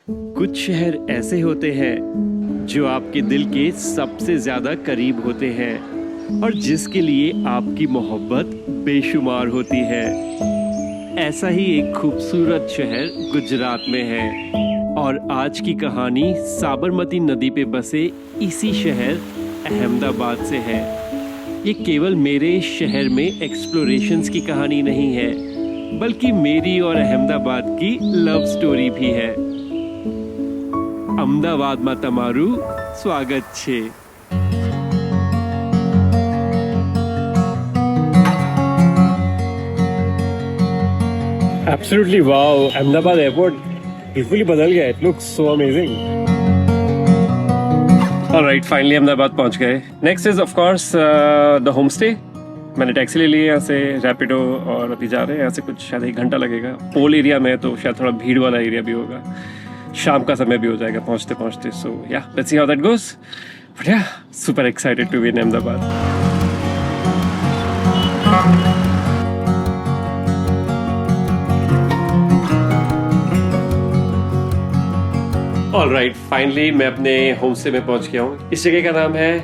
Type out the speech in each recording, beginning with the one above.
कुछ शहर ऐसे होते हैं जो आपके दिल के सबसे ज्यादा करीब होते हैं और जिसके लिए आपकी मोहब्बत बेशुमार होती है। ऐसा ही एक खूबसूरत शहर गुजरात में है और आज की कहानी साबरमती नदी पे बसे इसी शहर अहमदाबाद से है। ये केवल मेरे शहर में एक्सप्लोरेशंस की कहानी नहीं है, बल्कि मेरी और अहमदाबाद की लव स्टोरी भी है। अहमदाबाद में तमारू स्वागत छे। Absolutely wow! Ahmedabad airport बिल्कुल ही बदल गया। It looks so amazing. Alright, finally Ahmedabad पहुंच गए। Next is of course the homestay. मैंने टैक्सी ले ली है यहाँ से, रैपिडो, और अभी जा रहे हैं यहाँ से कुछ शायद 1 घंटा लगेगा। पोल एरिया में तो शायद थोड़ा भीड़ वाला एरिया भी होगा, शाम का समय भी हो जाएगा पहुँचते पहुँचते। So yeah let's see how that goes. But yeah super excited to be in Ahmedabad. Alright, finally मैं अपने होम स्टे में पहुंच गया हूँ। इस जगह का नाम है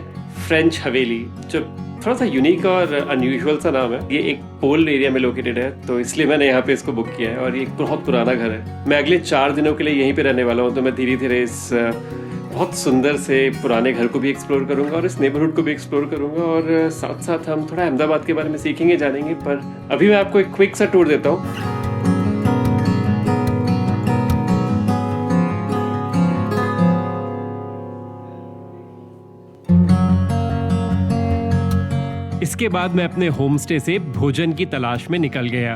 फ्रेंच हवेली, जो थोड़ा सा यूनिक और अनयूजुअल सा नाम है। ये एक पोल एरिया में लोकेटेड है, तो इसलिए मैंने यहाँ पे इसको बुक किया है। और ये एक बहुत पुराना घर है। मैं अगले 4 दिनों के लिए यहीं पे रहने वाला हूँ, तो मैं धीरे धीरे इस बहुत सुंदर से पुराने घर को भी एक्सप्लोर करूंगा और इस नेबरहुड को भी एक्सप्लोर करूंगा, और साथ साथ हम थोड़ा अहमदाबाद के बारे में सीखेंगे, जानेंगे। पर अभी मैं आपको एक क्विक सा टूर देता हूँ। इसके बाद मैं अपने होम स्टे से भोजन की तलाश में निकल गया।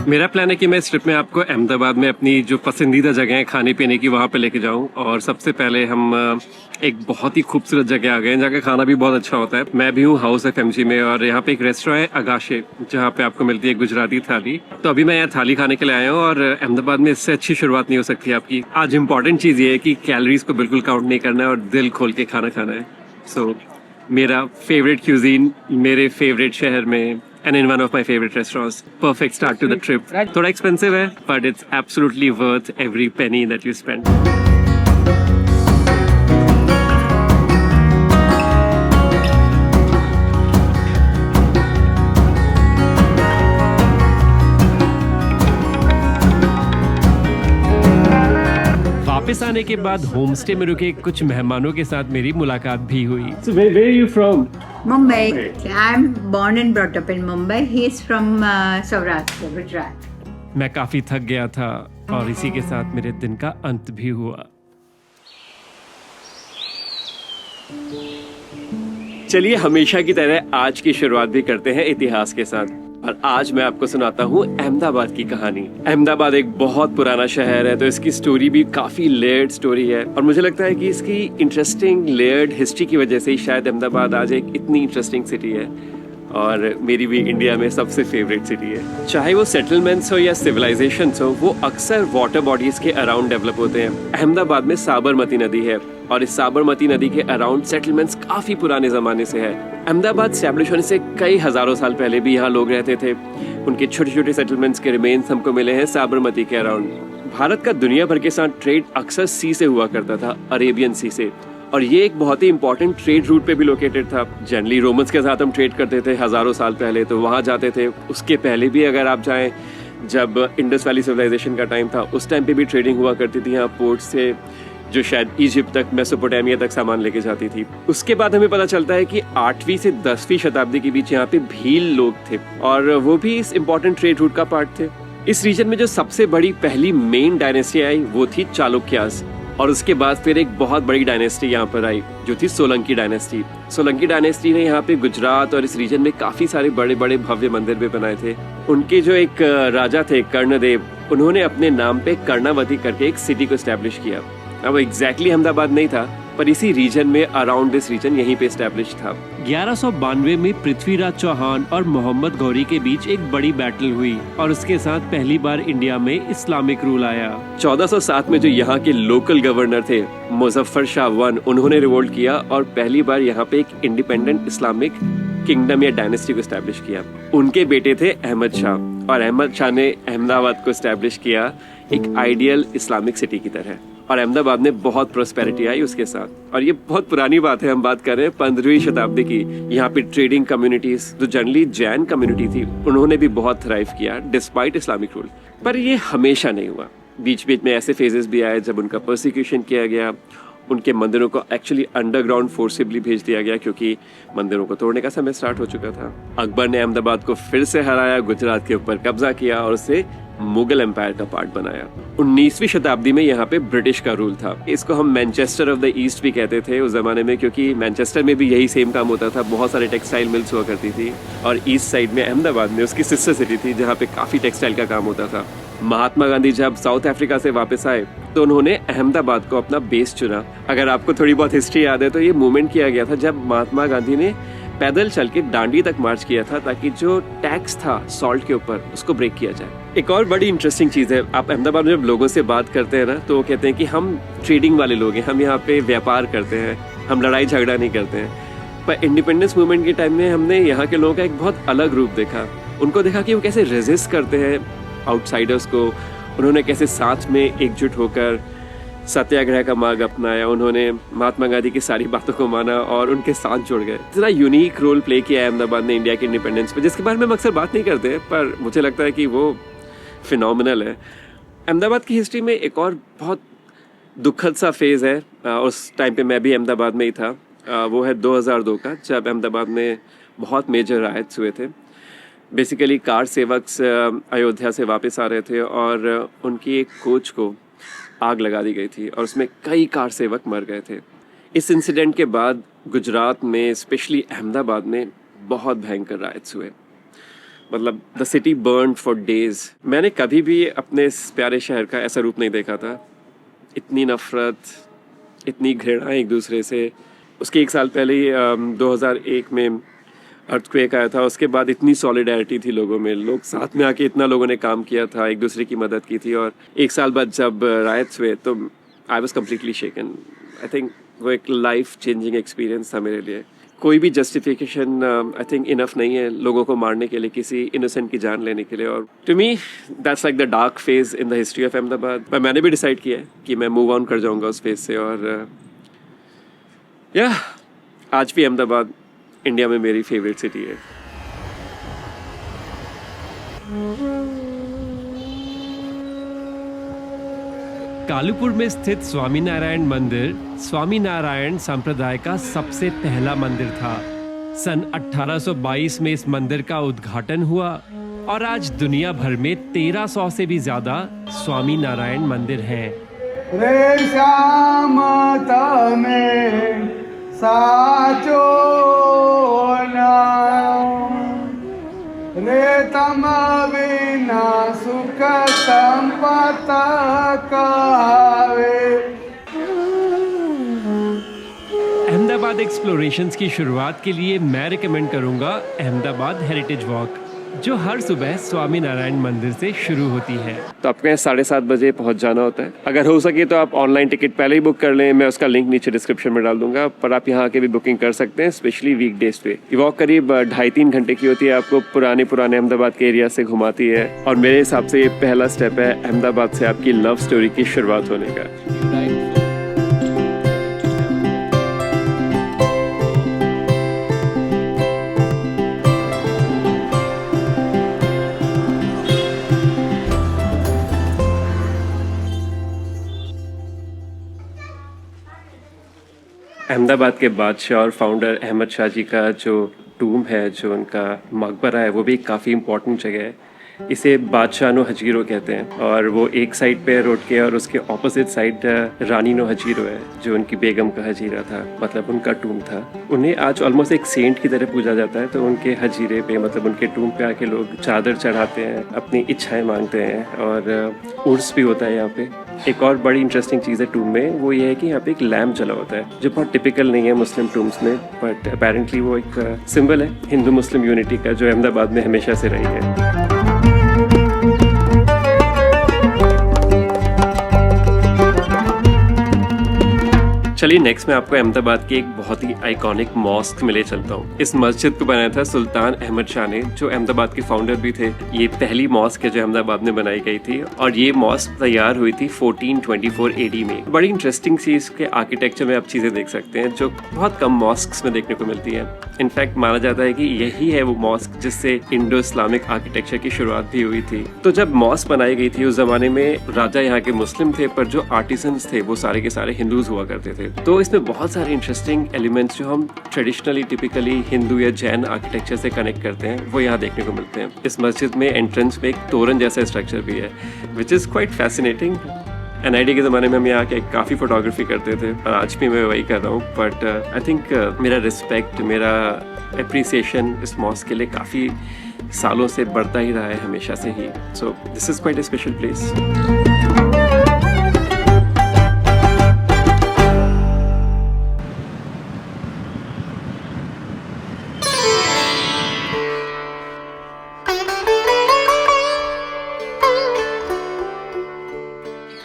मेरा प्लान है कि मैं इस ट्रिप में आपको अहमदाबाद में अपनी जो पसंदीदा जगह है खाने पीने की, वहाँ पे लेके जाऊँ। और सबसे पहले हम एक बहुत ही खूबसूरत जगह आ गए हैं जहाँ का खाना भी बहुत अच्छा होता है। मैं भी हूँ हाउस FMG में, और यहाँ पे एक रेस्टोरेंट है अगाशे, जहाँ पे आपको मिलती है गुजराती थाली। तो अभी मैं यहाँ थाली खाने के लिए आया हूँ, और अहमदाबाद में इससे अच्छी शुरुआत नहीं हो सकती आपकी। आज इम्पॉर्टेंट चीज़ ये है कि कैलोरीज को बिल्कुल काउंट नहीं करना है और दिल खोल के खाना खाना है। सो मेरा फेवरेट क्यूजीन मेरे फेवरेट शहर में, and in one of my favorite restaurants. Perfect start to the trip. थोड़ा expensive है, but it's absolutely worth every penny that you spend. वापस आने के बाद होम स्टे में रुके कुछ मेहमानों के साथ मेरी मुलाकात भी हुई। So where are you from? Mumbai. I'm born and brought up in Mumbai. He is from Saurashtra, Gujarat. मैं काफी थक गया था और इसी के साथ मेरे दिन का अंत भी हुआ। चलिए हमेशा की तरह आज की शुरुआत भी करते हैं इतिहास के साथ, और आज मैं आपको सुनाता हूँ अहमदाबाद की कहानी। अहमदाबाद एक बहुत पुराना शहर है, तो इसकी स्टोरी भी काफी लेयर्ड स्टोरी है, और मुझे लगता है कि इसकी इंटरेस्टिंग लेयर्ड हिस्ट्री की वजह से ही शायद अहमदाबाद आज एक इतनी इंटरेस्टिंग सिटी है, और मेरी भी इंडिया में सबसे फेवरेट सिटी है। चाहे वो सेटलमेंट्स हो या सिविलाइजेशंस हो, वो अक्सर वाटर बॉडीज के अराउंड डेवलप होते हैं। अहमदाबाद में साबरमती नदी है, और इस साबरमती नदी के अराउंड सेटलमेंट्स काफी पुराने जमाने से है। अहमदाबाद स्टैब्लिश होने से कई हजारों साल पहले भी यहाँ लोग रहते थे। उनके छोटे छोटे सेटलमेंट्स के रिमेन्स हमको मिले हैं साबरमती के अराउंड। भारत का दुनिया भर के साथ ट्रेड अक्सर सी से हुआ करता था, अरेबियन सी से, और ये एक बहुत ही इंपॉर्टेंट ट्रेड रूट पे भी लोकेटेड था। जनरली रोमन्स के साथ हम ट्रेड करते थे हजारों साल पहले, तो वहाँ जाते थे। उसके पहले भी अगर आप जाएं, जब इंडस वैली सिविलाइजेशन का टाइम था, उस टाइम पे भी ट्रेडिंग हुआ करती थी यहाँ पोर्ट से, जो शायद इजिप्ट तक, मेसोपोटामिया तक सामान लेके जाती थी। उसके बाद हमें पता चलता है कि 8वीं से 10वीं शताब्दी के बीच यहाँ पे भील लोग थे, और वो भी इस इम्पोर्टेंट ट्रेड रूट का पार्ट थे। इस रीजन में जो सबसे बड़ी पहली मेन डायनेस्टी आई वो थी चालुक्यास, और उसके बाद फिर एक बहुत बड़ी डायनेस्टी यहाँ पर आई जो थी सोलंकी डायनेस्टी। सोलंकी डायनेस्टी ने यहाँ पे गुजरात और इस रीजन में काफी सारे बड़े बड़े भव्य मंदिर भी बनाए थे। उनके जो एक राजा थे कर्णदेव, उन्होंने अपने नाम पे कर्णावती करके एक सिटी को एस्टेब्लिश किया। अब एग्जैक्टली अहमदाबाद नहीं था, पर इसी रीजन में, अराउंड दिस रीजन, यहीं पे एस्टेब्लिश था। 1192 में पृथ्वीराज चौहान और मोहम्मद गौरी के बीच एक बड़ी बैटल हुई और उसके साथ पहली बार इंडिया में इस्लामिक रूल आया। 1407 में जो यहाँ के लोकल गवर्नर थे मुजफ्फर शाह वन, उन्होंने रिवोल्ट किया और पहली बार यहाँ पे एक इंडिपेंडेंट इस्लामिक किंगडम या डायनेस्टी को एस्टैब्लिश किया। उनके बेटे थे अहमद शाह और अहमद शाह ने अहमदाबाद को एस्टैब्लिश किया एक आइडियल इस्लामिक सिटी की तरह और अहमदाबाद में बहुत प्रोस्पेरिटी आई उसके साथ। और ये बहुत पुरानी बात है, हम बात कर रहे हैं 15वीं शताब्दी की। यहाँ पे ट्रेडिंग कम्युनिटीज जो जनरली जैन कम्युनिटी थी, उन्होंने भी बहुत थ्राइव किया डिस्पाइट इस्लामिक रूल। पर ये हमेशा नहीं हुआ, बीच बीच में ऐसे फेजेस भी आए जब उनका प्रोसिक्यूशन किया गया, उनके मंदिरों को एक्चुअली अंडरग्राउंड फोर्सिबली भेज दिया गया क्योंकि मंदिरों को तोड़ने का समय स्टार्ट हो चुका था। अकबर ने अहमदाबाद को फिर से हराया, गुजरात के ऊपर कब्जा किया और उसे मुगल एम्पायर का पार्ट बनाया। 19वीं शताब्दी में यहाँ पे ब्रिटिश का रूल था। इसको हम मैनचेस्टर ऑफ द ईस्ट भी कहते थे उस जमाने में, क्योंकि मैनचेस्टर में भी यही सेम काम होता था। बहुत सारे टेक्सटाइल मिल्स हुआ करती थी और ईस्ट साइड में अहमदाबाद में उसकी सिस्टर सिटी थी जहाँ पे काफी टेक्सटाइल का काम होता था। महात्मा गांधी जब साउथ अफ्रीका से वापस आए तो उन्होंने अहमदाबाद को अपना बेस चुना। अगर आपको थोड़ी बहुत हिस्ट्री याद है तो ये मूवमेंट किया गया था जब महात्मा गांधी ने पैदल चल के दांडी तक मार्च किया था ताकि जो टैक्स था सॉल्ट के ऊपर उसको ब्रेक किया जाए। एक और बड़ी इंटरेस्टिंग चीज़ है, आप अहमदाबाद में जब लोगों से बात करते हैं ना तो वो कहते हैं कि हम ट्रेडिंग वाले लोग हैं, हम यहाँ पे व्यापार करते हैं, हम लड़ाई झगड़ा नहीं करते हैं। पर इंडिपेंडेंस मूवमेंट के टाइम में हमने यहाँ के लोगों का एक बहुत अलग रूप देखा। उनको देखा कि वो कैसे रेजिस्ट करते हैं आउटसाइडर्स को। उन्होंने कैसे साथ में एकजुट होकर सत्याग्रह का मार्ग अपनाया, उन्होंने महात्मा गांधी की सारी बातों को माना और उनके साथ जुड़ गए। इतना यूनिक रोल प्ले किया है अहमदाबाद ने इंडिया के इंडिपेंडेंस में, जिसके बारे में हम अक्सर बात नहीं करते, पर मुझे लगता है कि वो फिनोमिनल है। अहमदाबाद की हिस्ट्री में एक और बहुत दुखद सा फेज़ है, उस टाइम पे मैं भी अहमदाबाद में ही था, वो है 2002 का, जब अहमदाबाद में बहुत मेजर राइट्स हुए थे। बेसिकली कार सेवक्स अयोध्या से वापस आ रहे थे और उनकी एक कोच को आग लगा दी गई थी और उसमें कई कार सेवक मर गए थे। इस इंसिडेंट के बाद गुजरात में, स्पेशली अहमदाबाद में, बहुत भयंकर राइट्स हुए। मतलब the city burn for days. मैंने कभी भी अपने इस प्यारे शहर का ऐसा रूप नहीं देखा था। इतनी नफरत, इतनी घृणा एक दूसरे से। उसके एक साल पहले ही 2001 में अर्थक्वेक आया था, उसके बाद इतनी सॉलिडारिटी थी लोगों में, लोग साथ में आके इतना लोगों ने काम किया था, एक दूसरे की मदद की थी। और एक साल बाद जब राइट्स हुए तो I was completely shaken. I think वो एक लाइफ चेंजिंग एक्सपीरियंस था मेरे लिए। कोई भी जस्टिफिकेशन आई थिंक इनफ नहीं है लोगों को मारने के लिए, किसी इनोसेंट की जान लेने के लिए। और to me that's like the dark phase in the history of Ahmedabad. पर मैंने भी डिसाइड किया है कि मैं मूव ऑन कर जाऊँगा उस फेज से। और आज भी अहमदाबाद इंडिया में मेरी फेवरेट सिटी है। कालूपुर में स्थित स्वामीनारायण मंदिर स्वामीनारायण संप्रदाय का सबसे पहला मंदिर था। सन 1822 में इस मंदिर का उद्घाटन हुआ और आज दुनिया भर में 1300 से भी ज्यादा स्वामीनारायण मंदिर हैं। रे श्याम तमे साचो रे तम विना सुख संपत कहावे। अहमदाबाद एक्सप्लोरेशंस की शुरुआत के लिए मैं रिकमेंड करूंगा अहमदाबाद हेरिटेज वॉक, जो हर सुबह स्वामीनारायण मंदिर से शुरू होती है। तो आपको यहाँ 7:30 बजे पहुँच जाना होता है। अगर हो सके तो आप ऑनलाइन टिकट पहले ही बुक कर लें, मैं उसका लिंक नीचे डिस्क्रिप्शन में डाल दूंगा। पर आप यहाँ आके भी बुकिंग कर सकते हैं, स्पेशली वीकडेज पे। ये वॉक करीब 2.5-3 घंटे की होती है, आपको पुराने अहमदाबाद के एरिया से घुमाती है। और मेरे हिसाब से ये पहला स्टेप है अहमदाबाद से आपकी लव स्टोरी की शुरुआत होने का। अहमदाबाद के बादशाह और फाउंडर अहमद शाह जी का जो टूम है, जो उनका मकबरा है, वो भी काफ़ी इम्पोर्टेंट जगह है। इसे बादशाह नो हजीरो कहते हैं और वो एक साइड पे रोड के और उसके ऑपोजिट साइड रानी नो हजीरो है, जो उनकी बेगम का हजीरा था, मतलब उनका टूम था। उन्हें आज ऑलमोस्ट एक सेंट की तरह पूजा जाता है। तो उनके हजीरे पे, मतलब उनके टूम पे आके लोग चादर चढ़ाते हैं, अपनी इच्छाएं मांगते हैं और उर्स भी होता है यहाँ पे। एक और बड़ी इंटरेस्टिंग चीज़ है टूम में, वो ये है कि यहाँ पे एक लैम्प जला होता है जो बहुत टिपिकल नहीं है मुस्लिम टूम्स में, बट अपेरेंटली वो एक सिंबल है हिंदू मुस्लिम यूनिटी का जो अहमदाबाद में हमेशा से रही है। चलिए नेक्स्ट मैं आपको अहमदाबाद के एक बहुत ही आइकॉनिक मॉस्क में ले चलता हूँ। इस मस्जिद को बनाया था सुल्तान अहमद शाह ने, जो अहमदाबाद के फाउंडर भी थे। ये पहली मॉस्क है जो अहमदाबाद में बनाई गई थी और ये मॉस्क तैयार हुई थी 1424 AD में। बड़ी इंटरेस्टिंग सी इसके आर्किटेक्चर में आप चीजें देख सकते हैं जो बहुत कम मॉस्क में देखने को मिलती है। इनफैक्ट माना जाता है कि यही है वो मॉस्क जिससे इंडो इस्लामिक आर्किटेक्चर की शुरुआत भी हुई थी। तो जब मॉस्क बनाई गई थी उस जमाने में राजा यहाँ के मुस्लिम थे, पर जो आर्टिसंस थे वो सारे के सारे हिंदूज हुआ करते थे। तो इसमें बहुत सारे इंटरेस्टिंग एलिमेंट्स जो हम ट्रेडिशनली टिपिकली हिंदू या जैन आर्किटेक्चर से कनेक्ट करते हैं वो यहाँ देखने को मिलते हैं। इस मस्जिद में एंट्रेंस में एक तोरण जैसा स्ट्रक्चर भी है which is quite fascinating. NID के ज़माने में हम यहाँ के काफ़ी फोटोग्राफी करते थे और आज भी मैं वही कर रहा हूँ, बट आई थिंक मेरा रिस्पेक्ट, मेरा अप्रिसिएशन इस मॉस्क के लिए काफ़ी सालों से बढ़ता ही रहा है हमेशा से ही। So this is quite a special place.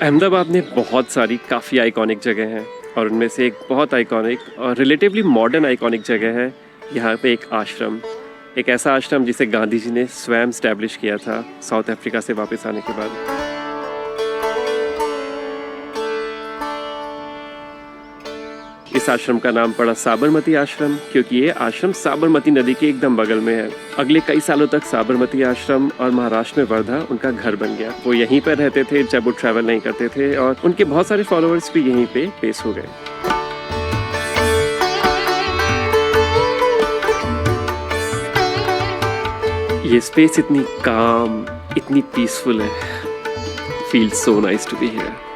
Ahmedabad में बहुत सारी काफ़ी आइकॉनिक जगह हैं और उनमें से एक बहुत आइकॉनिक और रिलेटिवली मॉडर्न आइकॉनिक जगह है यहाँ पे एक आश्रम। एक ऐसा आश्रम जिसे गांधी जी ने स्वयं स्टैब्लिश किया था साउथ अफ्रीका से वापस आने के बाद। इस आश्रम का नाम पड़ा साबरमती आश्रम क्योंकि ये आश्रम साबरमती नदी के एकदम बगल में है। अगले कई सालों तक साबरमती आश्रम और महाराष्ट्र में वर्धा उनका घर बन गया। वो यहीं पर रहते थे जब वो ट्रैवल नहीं करते थे और उनके बहुत सारे फॉलोअर्स भी यहीं पे बेस हो गए। ये स्पेस इतनी काम, इतनी पीसफुल है। Feel so nice to be here.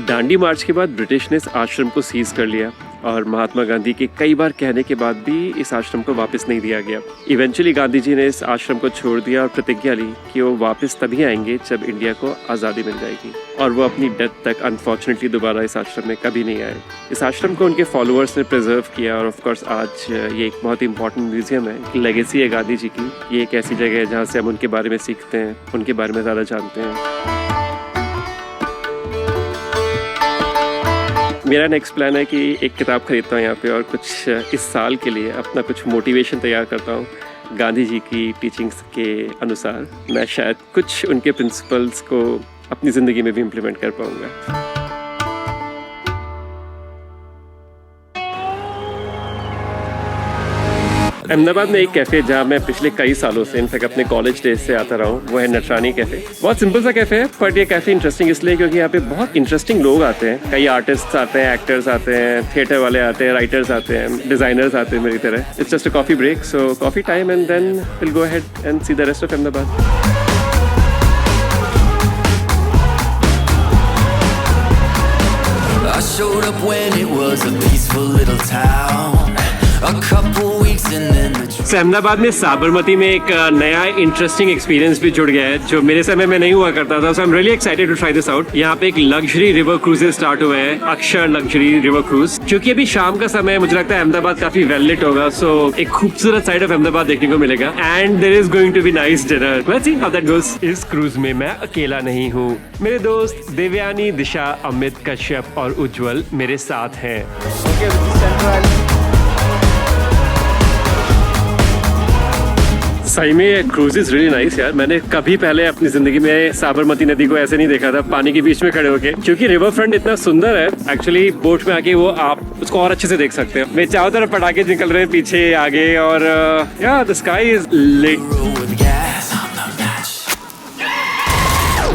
Dandi march के बाद ब्रिटिश ने इस आश्रम को सीज कर लिया और महात्मा गांधी के कई बार कहने के बाद भी इस आश्रम को वापस नहीं दिया गया। इवेंचुअली गांधी जी ने इस आश्रम को छोड़ दिया और प्रतिज्ञा ली कि वो वापस तभी आएंगे जब इंडिया को आज़ादी मिल जाएगी, और वो अपनी डेथ तक अनफॉर्चुनेटली दोबारा इस आश्रम में कभी नहीं आए। इस आश्रम को उनके फॉलोअर्स ने प्रिजर्व किया और ऑफकोर्स आज ये एक बहुत इंपॉर्टेंट म्यूजियम है। लेगेसी है गांधी जी की। ये एक ऐसी जगह है जहाँ से हम उनके बारे में सीखते हैं, उनके बारे में ज़्यादा जानते हैं। मेरा नेक्स्ट प्लान है कि एक किताब खरीदता हूँ यहाँ पे और कुछ इस साल के लिए अपना कुछ मोटिवेशन तैयार करता हूँ। गांधी जी की टीचिंग्स के अनुसार मैं शायद कुछ उनके प्रिंसिपल्स को अपनी ज़िंदगी में भी इम्प्लीमेंट कर पाऊँगा। अहमदाबाद में एक कैफ़े जहाँ मैं पिछले कई सालों से इनफैक्ट अपने कॉलेज डेज से आता रहा हूँ, वो है नटरानी कैफ़े। बहुत सिंपल सा कैफ़े है बट ये कैफ़े इंटरेस्टिंग इसलिए क्योंकि यहाँ पे बहुत इंटरेस्टिंग लोग आते हैं। कई आर्टिस्ट आते हैं, एक्टर्स आते हैं, थिएटर वाले आते हैं, राइटर्स आते हैं, डिज़ाइनर्स आते हैं मेरी तरह। It's just a coffee break, so coffee time and then will go ahead and see the rest of Ahmedabad. I showed up when it was a peaceful little town. A couple weeks and then the Ahmedabad में साबरमती में एक नया interesting experience भी जुड़ गया है जो मेरे समय में नहीं हुआ करता था। So I am really excited to try this out. यहाँ पे एक लग्जरी रिवर क्रूजेस स्टार्ट हुए हैं, अक्षर लग्जरी रिवर क्रूज। क्योंकि अभी शाम का समय है, मुझे लगता है अहमदाबाद काफी वेल लिट होगा, सो एक खूबसूरत साइड ऑफ अहमदाबाद देखने को मिलेगा and there is going to be nice dinner. Let's see how that goes. इस क्रूज में मैं अकेला नहीं हूँ, मेरे दोस्त देवयानी, दिशा, अमित, कश्यप और उज्जवल मेरे साथ हैं। सही में क्रूज इज रियली नाइस यार। मैंने कभी पहले अपनी जिंदगी में साबरमती नदी को ऐसे नहीं देखा था, पानी के बीच में खड़े होके। क्योंकि रिवर फ्रंट इतना सुंदर है, एक्चुअली बोट में आके वो आप उसको और अच्छे से देख सकते हैं। मेरे चारों तरफ पटाखे निकल रहे हैं, पीछे आगे, और या the sky is lit.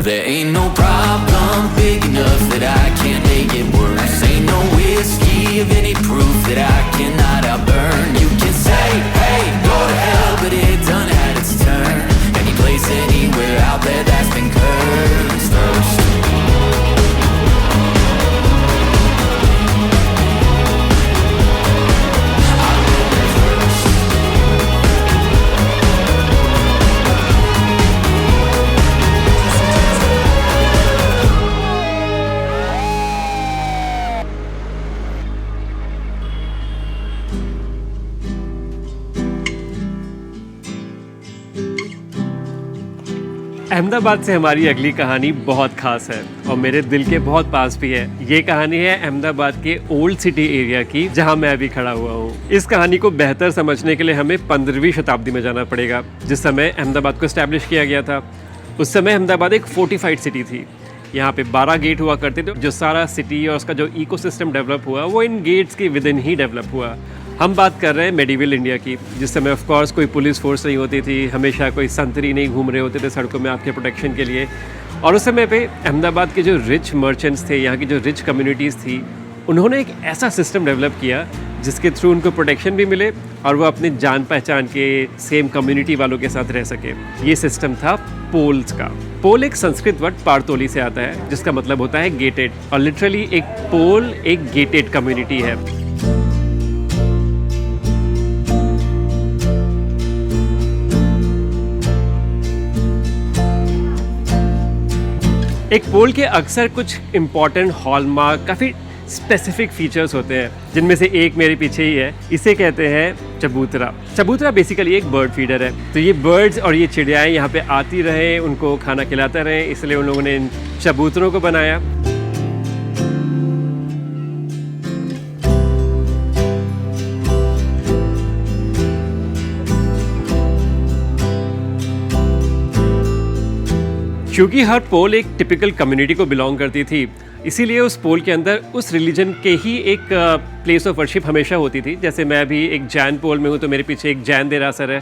There ain't no problem big enough that I can't make it worse. Ain't no whiskey of any proof that I cannot outburn. You can say, hey, go to hell, but it done had its turn. Any place, anywhere out there that's been cursed first. Ahmedabad से हमारी अगली कहानी बहुत खास है और मेरे दिल के बहुत पास भी है। ये कहानी है अहमदाबाद के ओल्ड सिटी एरिया की, जहां मैं अभी खड़ा हुआ हूँ। इस कहानी को बेहतर समझने के लिए हमें 15वीं शताब्दी में जाना पड़ेगा, जिस समय अहमदाबाद को एस्टैब्लिश किया गया था। उस समय अहमदाबाद एक फोर्टिफाइड सिटी थी। यहाँ पे 12 गेट हुआ करते थे। जो सारा सिटी और उसका जो इकोसिस्टम डेवलप हुआ वो इन गेट्स के विद इन ही डेवलप हुआ। हम बात कर रहे हैं मेडिवल इंडिया की, जिस समय ऑफ कोर्स कोई पुलिस फोर्स नहीं होती थी, हमेशा कोई संतरी नहीं घूम रहे होते थे सड़कों में आपके प्रोटेक्शन के लिए। और उस समय पे अहमदाबाद के जो रिच मर्चेंट्स थे, यहाँ की जो रिच कम्युनिटीज़ थी, उन्होंने एक ऐसा सिस्टम डेवलप किया जिसके थ्रू उनको प्रोटेक्शन भी मिले और वो अपने जान पहचान के सेम कम्युनिटी वालों के साथ रह सके। ये सिस्टम था पोल्स का। पोल एक संस्कृत वर्ड पारतोली से आता है, जिसका मतलब होता है गेटेड, और लिटरली एक पोल एक गेटेड कम्युनिटी है। एक पोल के अक्सर कुछ इम्पॉर्टेंट हॉलमार्क, काफ़ी स्पेसिफिक फीचर्स होते हैं, जिनमें से एक मेरे पीछे ही है। इसे कहते हैं चबूतरा। चबूतरा बेसिकली एक बर्ड फीडर है। तो ये बर्ड्स और ये चिड़ियाएँ यहाँ पे आती रहे, उनको खाना खिलाता रहे, इसलिए उन लोगों ने इन चबूतरों को बनाया। क्योंकि हर पोल एक टिपिकल कम्युनिटी को बिलोंग करती थी, इसीलिए उस पोल के अंदर उस रिलीजन के ही एक प्लेस ऑफ वर्शिप हमेशा होती थी। जैसे मैं अभी एक जैन पोल में हूँ, तो मेरे पीछे एक जैन देरासर है।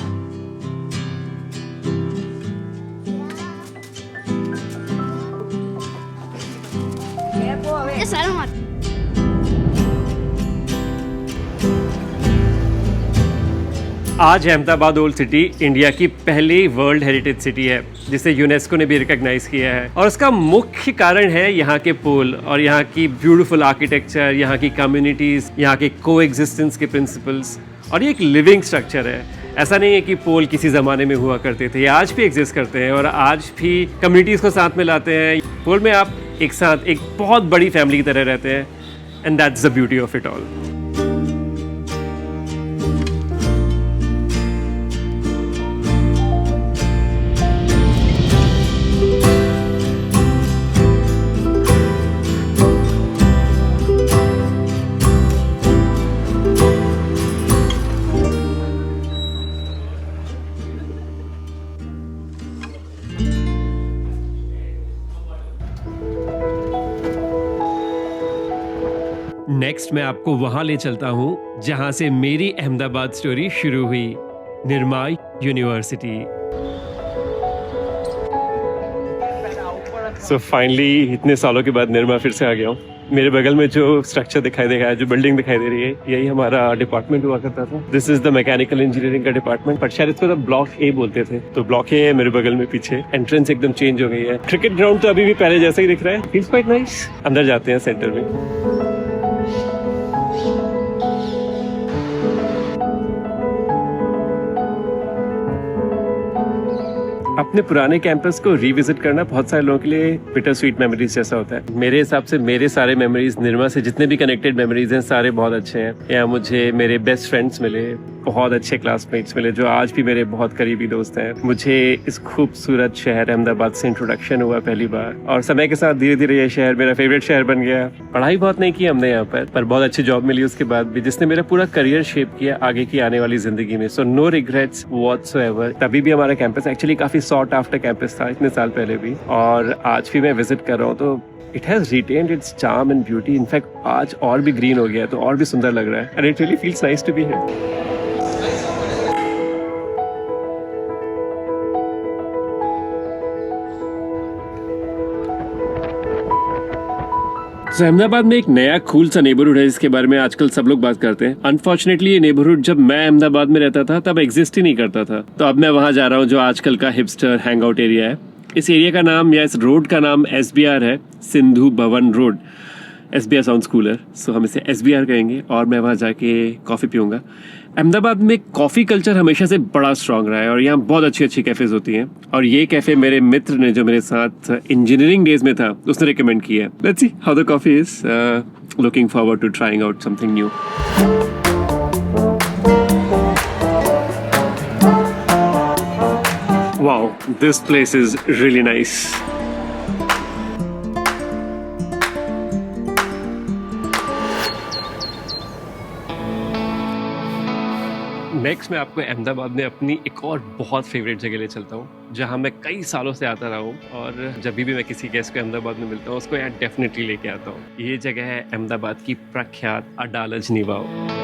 आज अहमदाबाद ओल्ड सिटी इंडिया की पहली वर्ल्ड हेरिटेज सिटी है, जिसे यूनेस्को ने भी रिकॉग्नाइज किया है। और उसका मुख्य कारण है यहाँ के पोल और यहाँ की ब्यूटीफुल आर्किटेक्चर, यहाँ की कम्युनिटीज़, यहाँ के कोएग्जिस्टेंस के प्रिंसिपल्स। और ये एक लिविंग स्ट्रक्चर है। ऐसा नहीं है कि पोल किसी ज़माने में हुआ करते थे, ये आज भी एग्जिस्ट करते हैं और आज भी कम्युनिटीज़ को साथ में लाते हैं। पोल में आप एक साथ एक बहुत बड़ी फैमिली की तरह रहते हैं, and that's the beauty of it all. Next मैं आपको वहां ले चलता हूं जहां से मेरी अहमदाबाद स्टोरी शुरू हुई, निर्माई यूनिवर्सिटी। सो फाइनली इतने सालों के बाद निर्मा फिर से आ गया हूँ। मेरे बगल में जो स्ट्रक्चर दिखाई दे रहा है, जो बिल्डिंग दिखाई दे रही है, यही हमारा डिपार्टमेंट हुआ करता था। This is the mechanical engineering का डिपार्टमेंट, पर शायद इसको ब्लॉक ए बोलते थे। तो ब्लॉक ए है मेरे बगल में पीछे। एंट्रेंस एकदम चेंज हो गई है। क्रिकेट ग्राउंड तो अभी भी पहले जैसा ही दिख रहा है। Feels quite nice. अंदर जाते हैं सेंटर में। अपने पुराने कैंपस को रिविजिट करना बहुत सारे लोगों के लिए बिटर स्वीट मेमोरीज जैसा होता है। मेरे हिसाब से मेरे सारे मेमोरीज निर्मा से जितने भी कनेक्टेड मेमोरीज हैं, सारे बहुत अच्छे हैं। यहाँ मुझे मेरे बेस्ट फ्रेंड्स मिले, बहुत अच्छे क्लासमेट्स मिले, जो आज भी मेरे बहुत करीबी दोस्त हैं। मुझे इस खूबसूरत शहर अहमदाबाद से इंट्रोडक्शन हुआ पहली बार, और समय के साथ धीरे धीरे ये शहर मेरा फेवरेट शहर बन गया। पढ़ाई बहुत नहीं की हमने यहाँ पर बहुत अच्छी जॉब मिली उसके बाद भी, जिसने मेरा पूरा करियर शेप किया आगे की आने वाली जिंदगी में। So no regrets whatsoever. तभी भी हमारा कैंपस एक्चुअली काफी सॉर्ट आफ्टर कैंपस था इतने साल पहले भी, और आज भी मैं विजिट कर रहा हूँ तो it has retained it's charm and beauty. In fact आज और भी ग्रीन हो गया है, तो और भी सुंदर लग रहा है, and it really feels nice to be here. Ahmedabad में एक नया कूल सा नेबरहुड है, जिसके बारे में आजकल सब लोग बात करते हैं। अनफॉर्चुनेटली ये नेबरहुड जब मैं अहमदाबाद में रहता था तब एग्जिस्ट ही नहीं करता था। तो अब मैं वहां जा रहा हूँ जो आजकल का हिपस्टर हैंगआउट एरिया है। इस एरिया का नाम या इस रोड का नाम SBR है, Sindhu Bhavan road. SBR sounds cooler, सो हम इसे SBR कहेंगे, और मैं वहाँ जाके कॉफ़ी पीऊँगा। अहमदाबाद में कॉफ़ी कल्चर हमेशा से बड़ा स्ट्रॉन्ग रहा है और यहाँ बहुत अच्छी अच्छी कैफ़ेज़ होती हैं। और ये कैफ़े मेरे मित्र ने, जो मेरे साथ इंजीनियरिंग डेज में था, उसने रिकमेंड किया है। Let's see how the coffee is. Looking forward to trying out something new. Wow, this place is really nice. Next मैं आपको अहमदाबाद में अपनी एक और बहुत फेवरेट जगह ले चलता हूँ, जहाँ मैं कई सालों से आता रहा हूँ और जब भी मैं किसी गेस्ट को अहमदाबाद में मिलता हूँ उसको यहाँ डेफिनेटली लेके आता हूँ। ये जगह है अहमदाबाद की प्रख्यात अडालज निवाओ।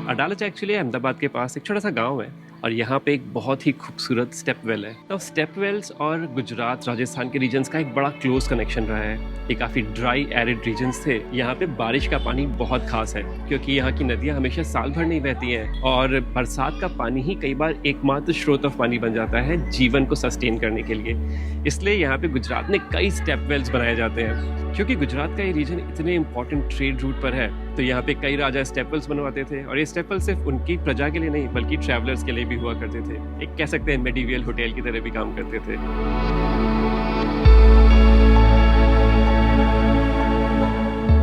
अडालज एक्चुअली अहमदाबाद के पास एक छोटा सा गांव है और यहाँ पे एक बहुत ही खूबसूरत स्टेप वेल है। तो स्टेप वेल्स और गुजरात राजस्थान के रीजन्स का एक बड़ा क्लोज कनेक्शन रहा है। ये काफ़ी ड्राई एरिड रीजन्स थे। यहाँ पे बारिश का पानी बहुत खास है क्योंकि यहाँ की नदियाँ हमेशा साल भर नहीं बहती हैं और बरसात का पानी ही कई बार एकमात्र स्रोत ऑफ पानी बन जाता है जीवन को सस्टेन करने के लिए। इसलिए यहाँ पे गुजरात में कई स्टेप वेल्स बनाए जाते हैं। क्योंकि गुजरात का ये रीजन इतने इंपॉर्टेंट ट्रेड रूट पर है तो यहाँ पे कई राजा स्टेप वेल्स बनवाते थे और ये स्टेप वेल्स सिर्फ उनकी प्रजा के लिए नहीं बल्कि ट्रैवलर्स के लिए भी हुआ करते थे। एक कह सकते हैं मेडिवियल होटल की तरह भी काम करते थे।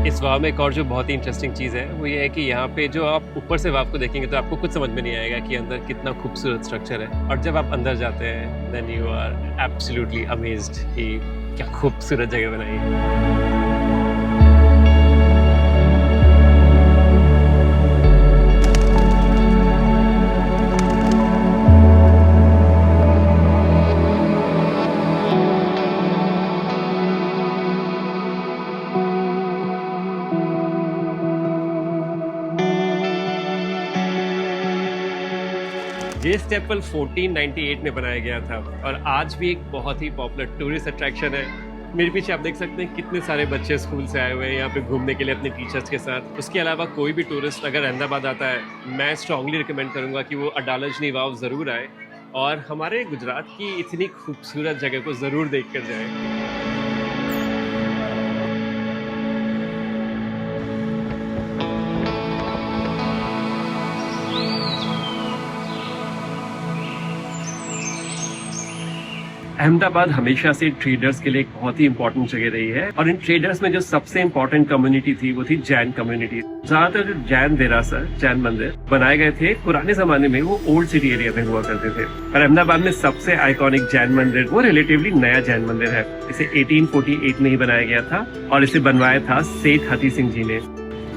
इस वाव में एक और जो बहुत ही इंटरेस्टिंग चीज़ है वो ये है कि यहाँ पे जो आप ऊपर से वाव को देखेंगे तो आपको कुछ समझ में नहीं आएगा कि अंदर कितना खूबसूरत स्ट्रक्चर है और जब आप अंदर जाते हैं then you are absolutely amazed कि क्या खूबसूरत जगह बनाई है। ये स्टेप वेल 1498 में बनाया गया था और आज भी एक बहुत ही पॉपुलर टूरिस्ट अट्रैक्शन है। मेरे पीछे आप देख सकते हैं कितने सारे बच्चे स्कूल से आए हुए हैं यहाँ पे घूमने के लिए अपने टीचर्स के साथ। उसके अलावा कोई भी टूरिस्ट अगर अहमदाबाद आता है मैं स्ट्रांगली रिकमेंड करूँगा कि वो अडालज निवाव ज़रूर आए और हमारे गुजरात की इतनी खूबसूरत जगह को ज़रूर देख कर जाए। अहमदाबाद हमेशा से ट्रेडर्स के लिए एक बहुत ही इंपॉर्टेंट जगह रही है और इन ट्रेडर्स में जो सबसे इंपॉर्टेंट कम्युनिटी थी वो थी जैन कम्युनिटी। ज्यादातर जो जैन देरासर जैन मंदिर बनाए गए थे पुराने जमाने में वो ओल्ड सिटी एरिया में हुआ करते थे और अहमदाबाद में सबसे आइकॉनिक जैन मंदिर वो रिलेटिवली नया जैन मंदिर है। इसे 1848 में ही बनाया गया था और इसे बनवाया था सेठ हथी सिंह जी ने।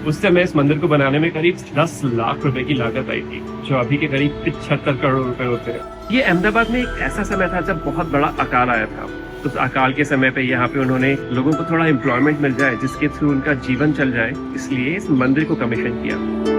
उस समय इस मंदिर को बनाने में करीब 10 लाख रुपए की लागत आई थी जो अभी के करीब 75 करोड़ रुपए होते हैं। ये अहमदाबाद में एक ऐसा समय था जब बहुत बड़ा अकाल आया था। उस अकाल के समय पे यहाँ पे उन्होंने लोगों को थोड़ा एम्प्लॉयमेंट मिल जाए जिसके थ्रू उनका जीवन चल जाए, इसलिए इस मंदिर को कमीशन किया।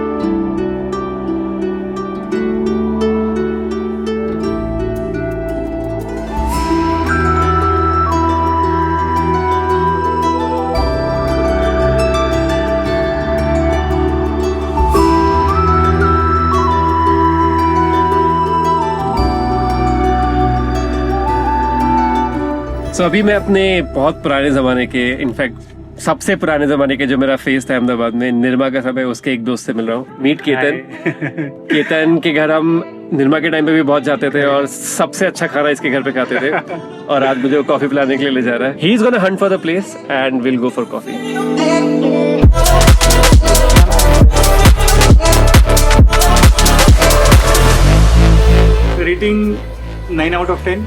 तो अभी मैं अपने बहुत पुराने ज़माने के इनफैक्ट सबसे पुराने ज़माने के जो मेरा फेस था अहमदाबाद में निर्मा का समय उसके एक दोस्त से मिल रहा हूँ। मीट केतन। केतन के घर हम निर्मा के टाइम पे भी बहुत जाते थे और सबसे अच्छा खाना इसके घर पे खाते थे और आज मुझे वो कॉफी पिलाने के लिए ले जा रहा है। He is gonna Hunt for the place and will go for coffee. Rating 9 out of 10.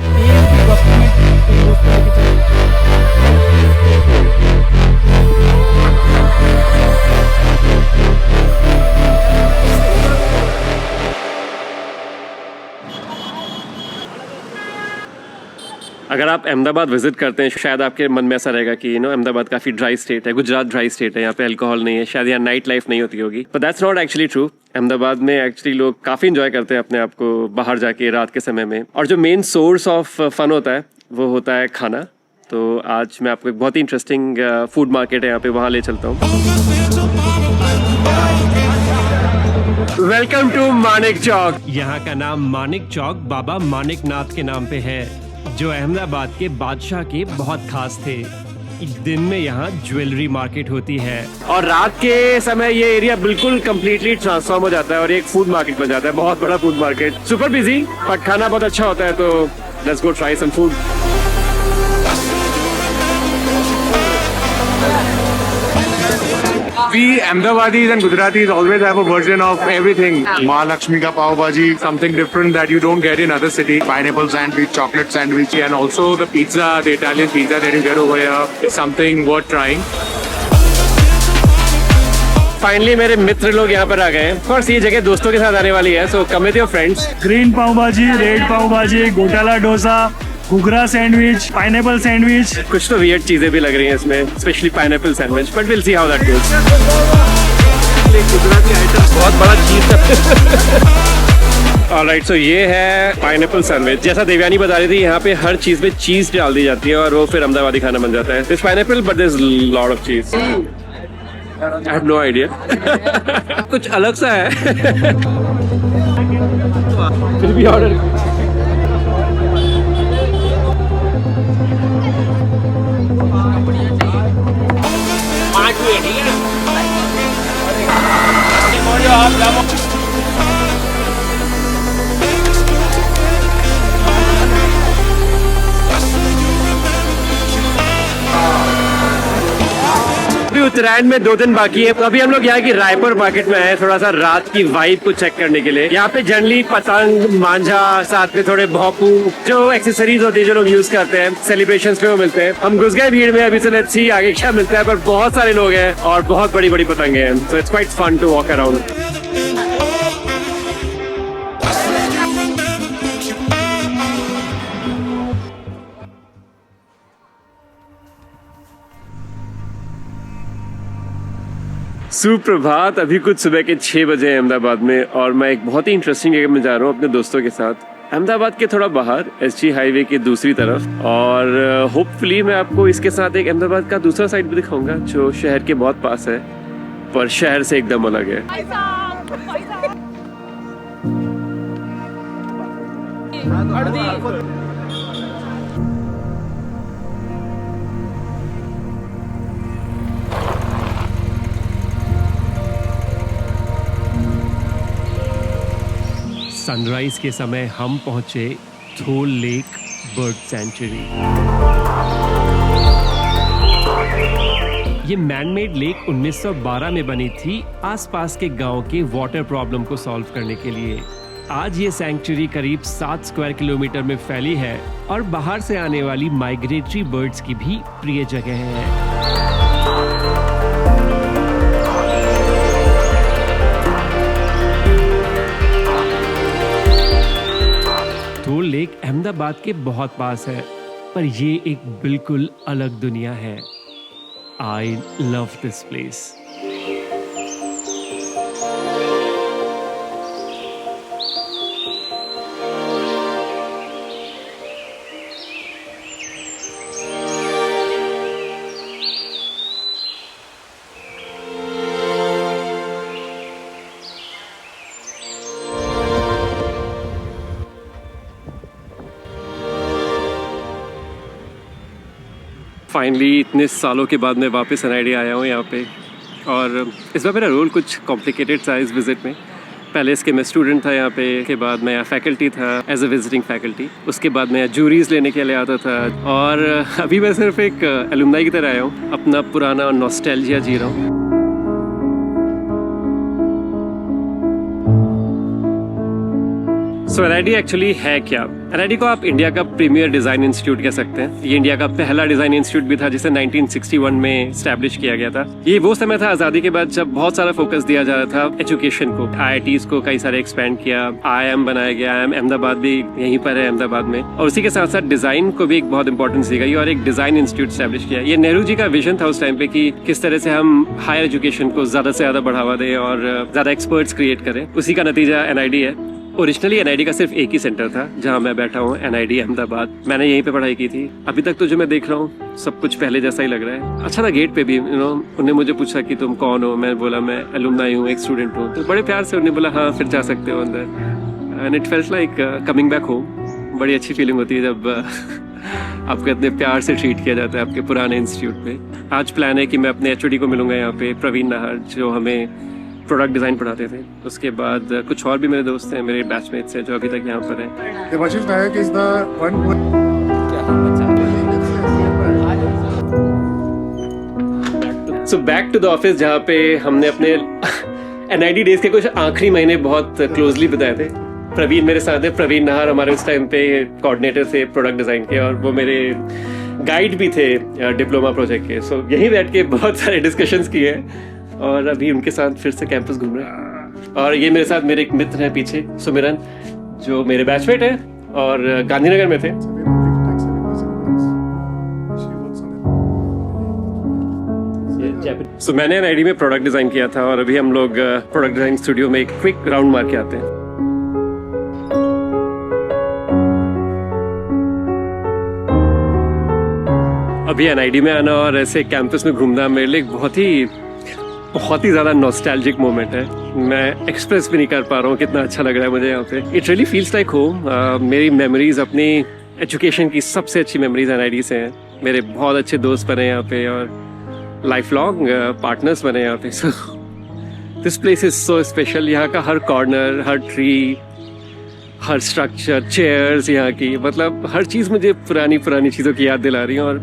अगर आप अहमदाबाद विजिट करते हैं शायद आपके मन में ऐसा रहेगा कि अहमदाबाद काफ़ी ड्राई स्टेट है, गुजरात ड्राई स्टेट है, यहाँ पे अल्कोहल नहीं है, शायद यहाँ नाइट लाइफ नहीं होती होगी, but that's not actually true. Ahmedabad में एक्चुअली लोग काफ़ी इंजॉय करते हैं अपने आप को बाहर जाके रात के समय में और जो मेन सोर्स ऑफ फन होता है वो होता है खाना। तो आज मैं आपको एक बहुत ही इंटरेस्टिंग फूड मार्केट है यहाँ पे, वहाँ ले चलता हूँ। वेलकम टू मानिक चौक। यहाँ का नाम मानिक चौक बाबा मानिक नाथ के नाम पे है जो अहमदाबाद के बादशाह के बहुत खास थे। दिन में यहाँ ज्वेलरी मार्केट होती है और रात के समय ये एरिया बिल्कुल कंप्लीटली ट्रांसफॉर्म हो जाता है और एक फूड मार्केट बन जाता है, बहुत बड़ा food market. Super busy but खाना बहुत अच्छा होता है, तो let's go try some food. We Ahmedabadis and Gujaratis always have a version of everything. Mahalakshmi ka pav bhaji, Something different that you don't get in other city. pineapple sandwich, chocolate sandwich. And also the pizza, the Italian pizza that you get over here is something worth trying. Finally मेरे मित्र लोग यहाँ पर आ गए हैं। Of course, ये जगह दोस्तों के साथ आने वाली है, so come with your friends. Green pav bhaji, red pav bhaji, ghotala dosa, ghughra sandwich, pineapple sandwich. कुछ तो वियर्ड चीजें भी लग रही हैं इसमें, specially pineapple sandwich, but will see how that goes. Gujarati item बहुत बड़ा चीज है। ऑलराइट, सो ये है पाइनएप्पल सैंडविच। जैसा देवयानी बता रही थी, यहाँ पे हर चीज में चीज डाल दी जाती है और वो फिर अहमदाबादी खाना बन जाता है। This pineapple but there is lot of cheese. I have no idea. कुछ अलग सा है। फिर भी ऑर्डर उत्तरायण में 2 दिन बाकी है, तो अभी हम लोग यहाँ की रायपुर मार्केट में आए, थोड़ा सा रात की वाइब को चेक करने के लिए। यहाँ पे जनरली पतंग, मांझा, साथ में थोड़े भोपू, जो एक्सेसरीज होती है जो लोग यूज करते हैं सेलिब्रेशंस में, वो मिलते हैं। हम घुस गए भीड़ में, अभी से लेट्स सी आगे क्या मिलता है, पर बहुत सारे लोग हैं और बहुत बड़ी बड़ी पतंगे हैं, so it's quite fun to walk around. सुप्रभात। अभी कुछ सुबह के 6 बजे हैं अहमदाबाद में और मैं एक बहुत ही इंटरेस्टिंग जगह में जा रहा हूँ अपने दोस्तों के साथ, अहमदाबाद के थोड़ा बाहर, एसजी हाईवे के दूसरी तरफ। और होपफुली मैं आपको इसके साथ एक अहमदाबाद का दूसरा साइड भी दिखाऊंगा जो शहर के बहुत पास है पर शहर से एकदम अलग है। सनराइज के समय हम पहुंचे थोल लेक बर्ड सेंचुरी। ये मैनमेड लेक 1912 में बनी थी आसपास के गांव के वाटर प्रॉब्लम को सॉल्व करने के लिए। आज ये सैंक्चुरी करीब 7 स्क्वायर किलोमीटर में फैली है और बाहर से आने वाली माइग्रेटरी बर्ड्स की भी प्रिय जगह है। थोल लेक अहमदाबाद के बहुत पास है, पर ये एक बिल्कुल अलग दुनिया है। I love this place. Finally इतने सालों के बाद मैं वापस एनआईडी आया हूँ यहाँ पे, और इस बार मेरा रोल कुछ कॉम्प्लिकेटेड था इस विज़िट में। पहले इसके मैं स्टूडेंट था यहाँ पे, के बाद मैं यहाँ फैकल्टी था एज अ विजिटिंग फैकल्टी, उसके बाद मैं यहाँ जूरीज लेने के लिए आता था, और अभी मैं सिर्फ एक एलुमनाई की तरह आया हूँ, अपना पुराना नॉस्टैल्जिया जी रहा हूँ। सो एनआईडी एक्चुअली है क्या? एनआईडी को आप इंडिया का प्रीमियर डिजाइन इंस्टीट्यूट कह सकते हैं। ये इंडिया का पहला डिजाइन इंस्टीट्यूट भी था जिसे 1961 में एस्टैब्लिश किया गया था। ये वो समय था आजादी के बाद जब बहुत सारा फोकस दिया जा रहा था एजुकेशन को। आईआईटीज को कई सारे एक्सपेंड किया, आईआईएम बनाया गया, आईआईएम अहमदाबाद भी यहीं पर है अहमदाबाद में, और उसी के साथ साथ डिजाइन को भी एक बहुत इंपॉर्टेंस दी गई और एक डिजाइन इंस्टीट्यूट एस्टैब्लिश किया। ये नेहरू जी का विजन था उस टाइम पे कि किस तरह से हम हायर एजुकेशन को ज्यादा से ज्यादा बढ़ावा दें और ज्यादा एक्सपर्ट्स क्रिएट करें। उसी का नतीजा एनआईडी है। ओरिजिनली एनआईडी का सिर्फ एक ही सेंटर था जहां मैं बैठा हूँ, एनआईडी अहमदाबाद। मैंने यहीं पे पढ़ाई की थी। अभी तक तो जो मैं देख रहा हूँ सब कुछ पहले जैसा ही लग रहा है। अच्छा था गेट पे भी, उन्होंने मुझे पूछा कि तुम कौन हो, मैं बोला मैं एलुमनाई हूँ, एक स्टूडेंट हूँ, तो बड़े प्यार से उन्होंने बोला हाँ फिर जा सकते हो अंदर। And it felt like coming back home. बड़ी अच्छी फीलिंग होती है जब आपको इतने प्यार से ट्रीट किया जाता है आपके पुराने इंस्टीट्यूट में। आज प्लान है कि मैं अपने एचओडी को मिलूंगा यहाँ पे, प्रवीण नाहर, जो हमें प्रोडक्ट डिजाइन पढ़ाते थे। उसके बाद कुछ और भी मेरे दोस्त हैं, मेरे बैचमेट्स हैं जो अभी तक यहाँ पर हैं। Devashish Nayak is the one who so back to the office, जहाँ पे हमने अपने NID डेज के कुछ आखिरी महीने बहुत क्लोजली बिताए थे। प्रवीण मेरे साथ है, प्रवीण नाहर हमारे उस टाइम पे कोऑर्डिनेटर थे प्रोडक्ट डिज़ाइन के, और वो मेरे गाइड भी थे डिप्लोमा प्रोजेक्ट के। सो यहीं बैठ के बहुत सारे डिस्कशंस किए, और अभी उनके साथ फिर से कैंपस घूम रहे हैं। और ये मेरे साथ मेरे एक मित्र हैं पीछे, सुमिरन, जो मेरे बैचमेट है और गांधीनगर में थे। सो मैंने NID में प्रोडक्ट डिज़ाइन किया था, और अभी हम लोग प्रोडक्ट डिज़ाइन स्टूडियो में एक क्विक राउंड मार के आते हैं। अभी NID में आना और ऐसे कैंपस में घूमना मेरे लिए एक बहुत ही ज़्यादा नॉस्टैल्जिक मोमेंट है। मैं एक्सप्रेस भी नहीं कर पा रहा हूँ कितना अच्छा लग रहा है मुझे यहाँ पे। It really feels like home. मेरी मेमोरीज, अपनी एजुकेशन की सबसे अच्छी मेमोरीज NID से हैं। मेरे बहुत अच्छे दोस्त बने यहाँ पे, और लाइफ लॉन्ग पार्टनर्स बने यहाँ पे। So this place is so special. यहाँ का हर कॉर्नर, हर ट्री, हर स्ट्रक्चर, चेयर्स यहाँ की, मतलब हर चीज़ मुझे पुरानी चीज़ों की याद दिला रही है, और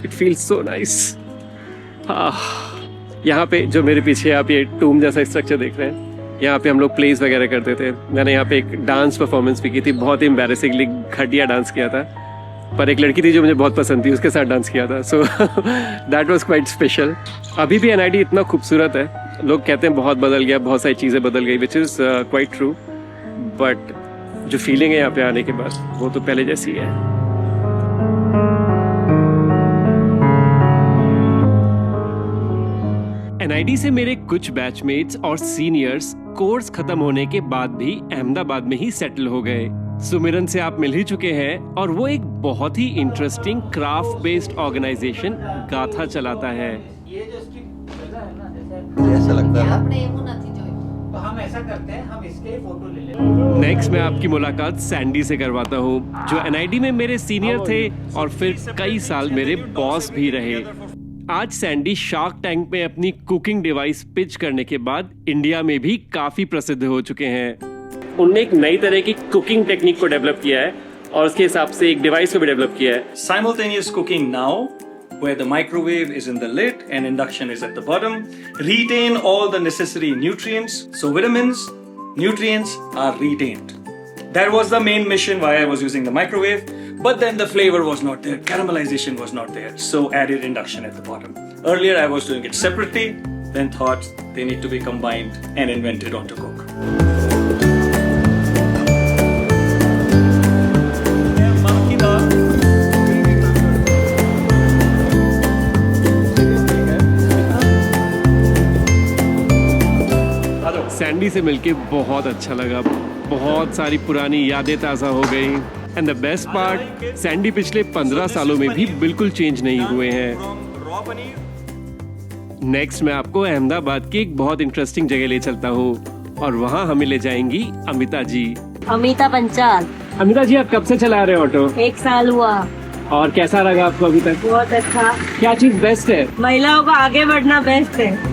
इट फील्स सो नाइस। यहाँ पे जो मेरे पीछे आप ये टूम जैसा स्ट्रक्चर देख रहे हैं, यहाँ पे हम लोग प्लेस वगैरह करते थे। मैंने यहाँ पे एक डांस परफॉर्मेंस भी की थी, बहुत ही एम्बैरेसिंगली घटिया डांस किया था, पर एक लड़की थी जो मुझे बहुत पसंद थी, उसके साथ डांस किया था। So that was quite special. अभी भी NID इतना खूबसूरत है, लोग कहते हैं बहुत बदल गया, बहुत सारी चीज़ें बदल गई, which is quite true, but जो फीलिंग है यहाँ पे आने के बाद, वो तो पहले जैसी है। NID से मेरे कुछ बैचमेट्स और सीनियर्स कोर्स खत्म होने के बाद भी अहमदाबाद में ही सेटल हो गए। सुमिरन से आप मिल ही चुके हैं, और वो एक बहुत ही इंटरेस्टिंग क्राफ्ट बेस्ड ऑर्गेनाइजेशन गाथा चलाता है। ऐसा लगता है तो हम ऐसा करते हैं, हम इसके फोटो ले लेते हैं। नेक्स्ट मैं आपकी मुलाकात सैंडी से करवाता हूँ, जो NID में मेरे सीनियर थे और फिर कई साल मेरे बॉस भी रहे। आज सैंडी शार्क टैंक में अपनी कुकिंग डिवाइस पिच करने के बाद इंडिया में भी काफी प्रसिद्ध हो चुके हैं। उनने एक नई तरह की कुकिंग टेक्निक को डेवलप किया है, और उसके हिसाब से एक डिवाइस को भी डेवलप किया है। Simultaneous cooking now, where the microwave is in the lid and induction is at the bottom, retain all the necessary nutrients. So vitamins, nutrients are retained. That was the main mission why I was using the microwave. But then the flavor was not there, caramelization was not there, so added induction at the bottom. Earlier I was doing it separately, then thought they need to be combined and invented on to cook. Sandy से मिलके बहुत अच्छा लगा, बहुत सारी पुरानी यादें ताज़ा हो गई। And the best part, Sandy पिछले 15 सालों में भी बिल्कुल चेंज नहीं हुए हैं। नेक्स्ट मैं आपको अहमदाबाद की एक बहुत इंटरेस्टिंग जगह ले चलता हूँ, और वहाँ हमें ले जाएंगी अमिता जी। अमिता पंचाल। अमिता जी, आप कब से चला रहे हैं ऑटो? 1 साल हुआ। और कैसा लगा आपको अभी तक? बहुत अच्छा। क्या चीज बेस्ट है? महिलाओं को आगे बढ़ना बेस्ट है।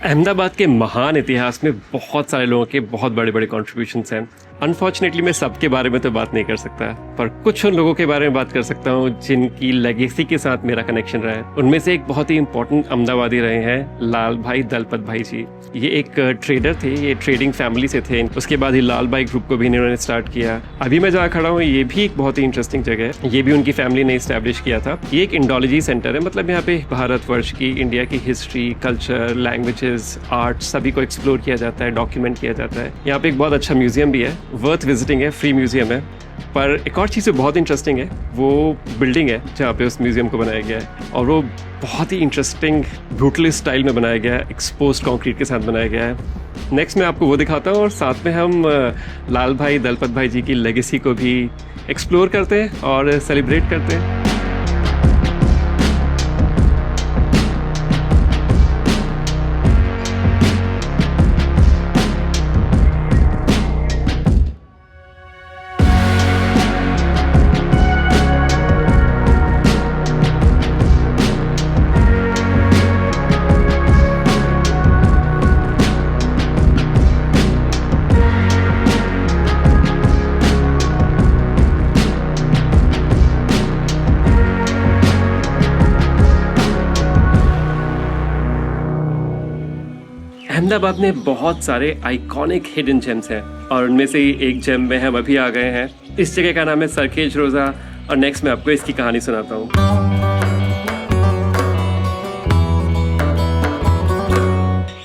अहमदाबाद के महान इतिहास में बहुत सारे लोगों के बहुत बड़े बड़े कॉन्ट्रीब्यूशंस हैं। अनफॉर्चुनेटली मैं सबके बारे में तो बात नहीं कर सकता, पर कुछ उन लोगों के बारे में बात कर सकता हूँ जिनकी लेगेसी के साथ मेरा कनेक्शन रहा है। उनमें से एक बहुत ही इंपॉर्टेंट अहमदाबादी रहे हैं लाल भाई दलपत भाई जी। ये एक ट्रेडर थे, ये ट्रेडिंग फैमिली से थे। उसके बाद ही लाल भाई ग्रुप को भी इन्होंने स्टार्ट किया। अभी मैं जहाँ खड़ा हूँ ये भी एक बहुत ही इंटरेस्टिंग जगह है, ये भी उनकी फैमिली ने इस्टेब्लिश किया था। ये एक इंडोलॉजी सेंटर है, मतलब यहाँ पे भारतवर्ष की, इंडिया की हिस्ट्री, कल्चर, लैंग्वेजेस, आर्ट सभी को एक्सप्लोर किया जाता है, डॉक्यूमेंट किया जाता है। यहाँ पे एक बहुत अच्छा म्यूजियम भी है, वर्थ विजिटिंग है, फ्री म्यूजियम है। पर एक और चीज़ जो बहुत इंटरेस्टिंग है वो बिल्डिंग है जहाँ पे उस म्यूजियम को बनाया गया है, और वो बहुत ही इंटरेस्टिंग ब्रूटलिस्ट स्टाइल में बनाया गया है, एक्सपोज्ड कंक्रीट के साथ बनाया गया है। नेक्स्ट मैं आपको वो दिखाता हूँ, और साथ में हम लाल भाई दलपत भाई जी की लेगेसी को भी एक्सप्लोर करते हैं और सेलिब्रेट करते हैं। अहमदाबाद में बहुत सारे आइकॉनिक हिडन जेम्स हैं और उनमें से ही एक जेम में हम अभी आ गए हैं। इस जगह का नाम है सरखेज रोजा और नेक्स्ट मैं आपको इसकी कहानी सुनाता हूँ।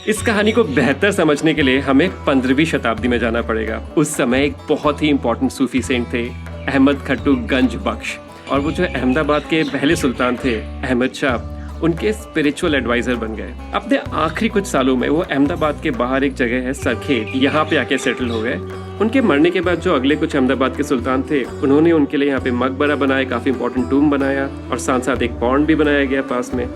इस कहानी को बेहतर समझने के लिए हमें 15वीं शताब्दी में जाना पड़ेगा। उस समय एक बहुत ही इंपॉर्टेंट सूफी सेंट थे अहमद खट्टू गंज बख्श, और वो जो अहमदाबाद के पहले सुल्तान थे अहमद शाह, उनके स्पिरिचुअल एडवाइजर बन गए। अपने आखिरी कुछ सालों में वो अहमदाबाद के बाहर एक जगह है सरखेज, यहाँ पे आके सेटल हो गए। उनके मरने के बाद जो अगले कुछ अहमदाबाद के सुल्तान थे, उन्होंने उनके लिए यहाँ पे मकबरा बनाया, काफी इंपॉर्टेंट टूम बनाया और साथ साथ एक पॉन्ड भी बनाया गया पास में।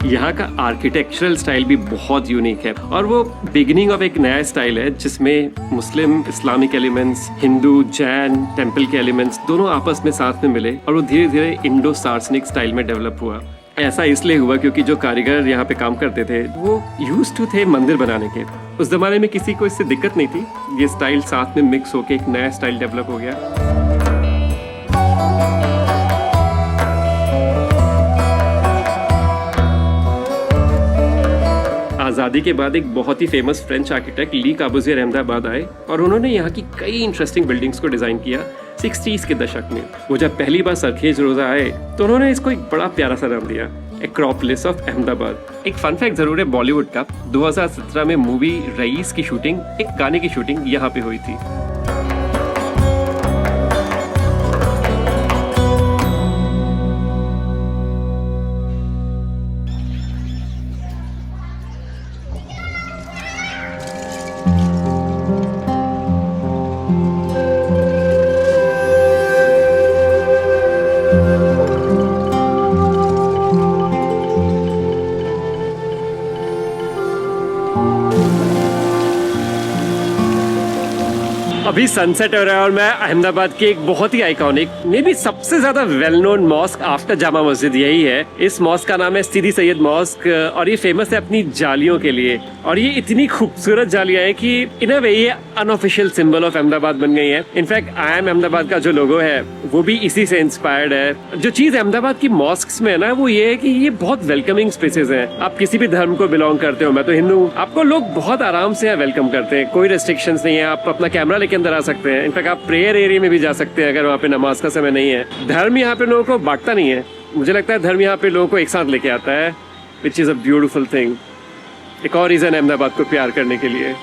यहाँ का आर्किटेक्चरल स्टाइल भी बहुत यूनिक है और वो बिगिनिंग ऑफ एक नया स्टाइल है जिसमें Muslim Islamic elements, Hindu Jain temple के एलिमेंट्स दोनों आपस में साथ में मिले और वो धीरे धीरे इंडो सार्सनिक स्टाइल में डेवलप हुआ। ऐसा इसलिए हुआ क्योंकि जो कारीगर यहाँ पे काम करते थे वो यूज्ड टू थे मंदिर बनाने के। उस जमाने में किसी को इससे दिक्कत नहीं थी, ये स्टाइल साथ में मिक्स होके एक नया स्टाइल डेवलप हो गया। आज़ादी के बाद एक बहुत ही फेमस फ्रेंच आर्किटेक्ट ली काबूसिएर अहमदाबाद आए और उन्होंने यहाँ की कई इंटरेस्टिंग बिल्डिंग्स को डिजाइन किया 60s के दशक में। वो जब पहली बार सरखेज रोजा आए तो उन्होंने इसको एक बड़ा प्यारा सा नाम दिया, एक्रोपोलिस ऑफ अहमदाबाद। एक फन फैक्ट जरूर है बॉलीवुड का, 2017 में मूवी रईस की शूटिंग, एक गाने की शूटिंग यहाँ पे हुई थी। अभी सनसेट हो रहा है और मैं अहमदाबाद के एक बहुत ही आइकॉनिक, मे बी सबसे ज्यादा well known mosque after Jama Masjid यही है। इस मॉस्क का नाम है सीदी सैयद मॉस्क और ये फेमस है अपनी जालियों के लिए। और ये इतनी खूबसूरत जालियां हैं कि इन अ वे ये अनऑफिशियल सिंबल ऑफ अहमदाबाद बन गई है। इनफैक्ट आई एम अहमदाबाद का जो लोगो है वो भी इसी से इंस्पायर्ड है। जो चीज अहमदाबाद की मॉस्क में है ना, वो ये है कि ये बहुत वेलकमिंग स्पेसेस हैं। आप किसी भी धर्म को बिलोंग करते हो, मैं तो हिंदू हूँ, आपको लोग बहुत आराम से वेलकम करते हैं, कोई रेस्ट्रिक्शंस नहीं है। आप अपना कैमरा लेके अंदर आ सकते हैं, इनफैक्ट आप प्रेयर एरिया में भी जा सकते हैं अगर वहाँ पे नमाज का समय नहीं है। धर्म यहाँ पे लोगों को बांटता नहीं है, मुझे लगता है धर्म यहाँ पे लोगों को एक साथ लेके आता है, which is a beautiful thing. एक और रीजन अहमदाबाद को प्यार करने के लिए।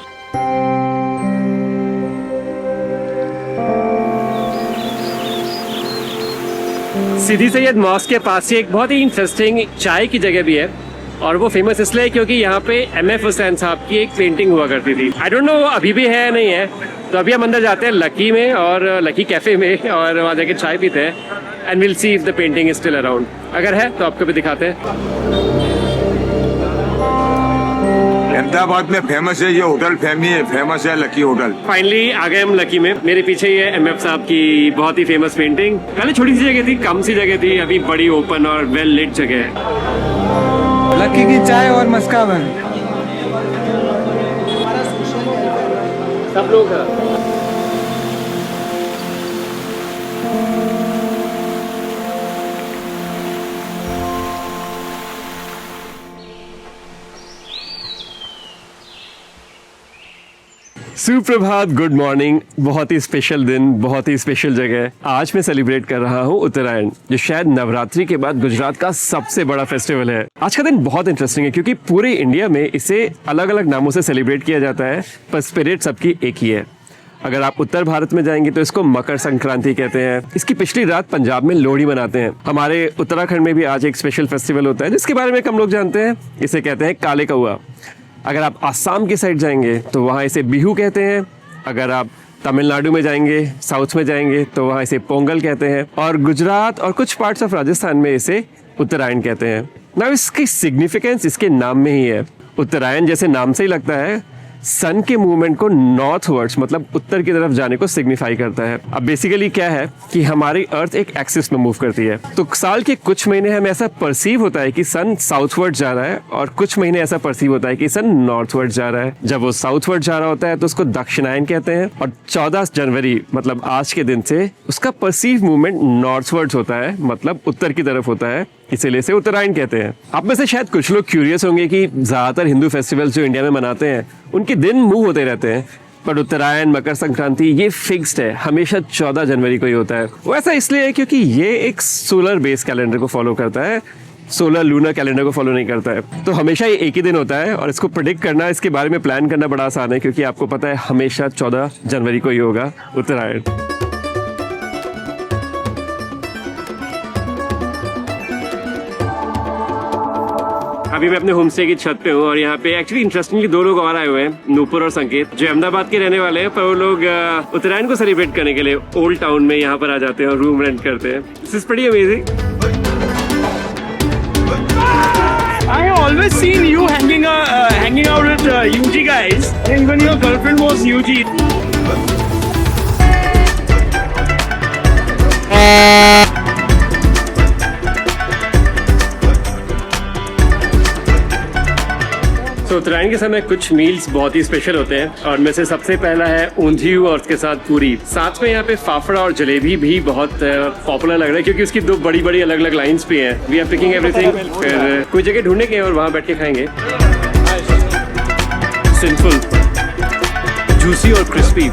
सीदी सैयद मॉस्क के पास ही एक बहुत ही इंटरेस्टिंग चाय की जगह भी है और वो फेमस इसलिए क्योंकि यहाँ पे एम.एफ. हुसैन साहब की एक पेंटिंग हुआ करती थी। आई डोंट नो अभी भी है या नहीं है, तो अभी हम अंदर जाते हैं लकी में और लकी कैफे में और वहाँ जाके चाय पीते हैं and will see if the painting is still around. अगर है तो आपको भी दिखाते हैं। अहमदाबाद में फेमस है ये होटल, फेमस है लकी होटल। फाइनली आ गए हम लकी में। मेरे पीछे ही है एम.एफ. साहब की बहुत ही फेमस पेंटिंग। पहले छोटी सी जगह थी, कम सी जगह थी, अभी बड़ी ओपन और वेल लिट जगह है। लकी की चाय और मस्का बन सब लोग सुप्रभात, गुड मॉर्निंग। बहुत ही स्पेशल दिन, बहुत ही स्पेशल जगह। आज मैं सेलिब्रेट कर रहा हूँ उत्तरायण, जो शायद नवरात्रि के बाद गुजरात का सबसे बड़ा फेस्टिवल है। आज का दिन बहुत इंटरेस्टिंग है क्योंकि पूरे इंडिया में इसे अलग अलग नामों से सेलिब्रेट किया जाता है, पर स्पिरिट सबकी एक ही है। अगर आप उत्तर भारत में जाएंगे तो इसको मकर संक्रांति कहते हैं। इसकी पिछली रात पंजाब में लोहड़ी मनाते हैं। हमारे उत्तराखंड में भी आज एक स्पेशल फेस्टिवल होता है जिसके बारे में कम लोग जानते हैं, इसे कहते हैं काले कौआ। अगर आप आसाम की साइड जाएंगे तो वहाँ इसे बिहू कहते हैं। अगर आप तमिलनाडु में जाएंगे, साउथ में जाएंगे तो वहाँ इसे पोंगल कहते हैं और गुजरात और कुछ पार्ट्स ऑफ राजस्थान में इसे उत्तरायण कहते हैं। ना इसकी सिग्निफिकेंस इसके नाम में ही है। उत्तरायण जैसे नाम से ही लगता है, सन के मूवमेंट को नॉर्थवर्ड्स मतलब उत्तर की तरफ जाने को सिग्निफाई करता है। अब बेसिकली क्या है कि हमारी अर्थ एक एक्सिस में मूव करती है, तो साल के कुछ महीने हमें ऐसा परसीव होता है कि सन साउथवर्ड जा रहा है और कुछ महीने ऐसा परसीव होता है कि सन नॉर्थवर्ड जा रहा है। जब वो साउथवर्ड जा रहा होता है तो उसको दक्षिणायन कहते हैं और 14 जनवरी मतलब आज के दिन से उसका परसीव मूवमेंट नॉर्थवर्ड्स होता है, मतलब उत्तर की तरफ होता है, इसीलिए इसे उत्तरायण कहते हैं। आप में से शायद कुछ लोग क्यूरियस होंगे कि ज्यादातर हिंदू फेस्टिवल्स जो इंडिया में मनाते हैं उनके दिन मूव होते रहते हैं, पर उत्तरायण मकर संक्रांति ये फिक्स्ड है, हमेशा 14 जनवरी को ही होता है। वो ऐसा इसलिए है क्योंकि ये एक सोलर बेस्ड कैलेंडर को फॉलो करता है, सोलर लूनर कैलेंडर को फॉलो नहीं करता है। तो हमेशा ये एक ही दिन होता है और इसको प्रेडिक्ट करना, इसके बारे में प्लान करना बड़ा आसान है क्योंकि आपको पता है हमेशा 14 जनवरी को ही होगा उत्तरायण। अभी मैं अपने होम स्टे की छत पे हूँ और यहाँ पे एक्चुअली इंटरेस्टिंगली 2 लोग और आए हुए हैं, नूपुर और संकेत, जो अहमदाबाद के रहने वाले हैं, पर वो लोग उत्तरायण को सेलिब्रेट करने के लिए ओल्ड टाउन में यहाँ पर आ जाते हैं और रूम रेंट करते हैं। This is pretty amazing. I have always seen you hanging out with UG guys, and even your girlfriend was UG. तो उत्तरायण के समय कुछ मील्स बहुत ही स्पेशल होते हैं और में से सबसे पहला है ऊंधियू और उसके साथ पूरी, साथ में यहाँ पे फाफड़ा और जलेबी भी बहुत पॉपुलर लग रहा है क्योंकि उसकी 2 बड़ी अलग अलग लाइंस भी हैं। वी आर पिकिंग एवरीथिंग, फिर कोई जगह ढूंढेंगे और वहाँ बैठ के खाएंगे। सिंपल, जूसी और क्रिस्पी।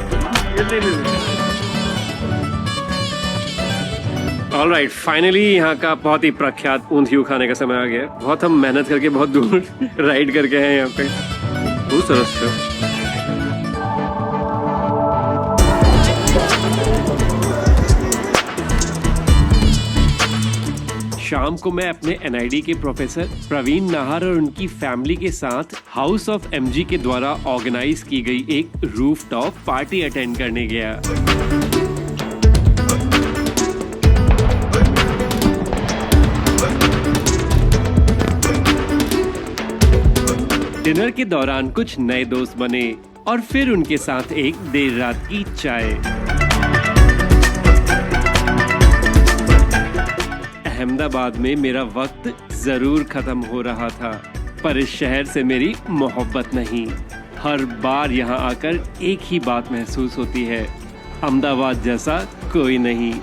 ऑलराइट, फाइनली यहाँ का बहुत ही प्रख्यात ऊंधियू खाने का समय आ गया। बहुत हम मेहनत करके बहुत दूर राइड करके हैं यहाँ पे। बहुत सरस है। शाम को मैं अपने NID के प्रोफेसर प्रवीण नाहर और उनकी फैमिली के साथ हाउस ऑफ MG के द्वारा ऑर्गेनाइज की गई एक रूफटॉप पार्टी अटेंड करने गया। डिनर के दौरान कुछ नए दोस्त बने और फिर उनके साथ एक देर रात की चाय। अहमदाबाद में मेरा वक्त जरूर खत्म हो रहा था, पर इस शहर से मेरी मोहब्बत नहीं। हर बार यहाँ आकर एक ही बात महसूस होती है, अहमदाबाद जैसा कोई नहीं।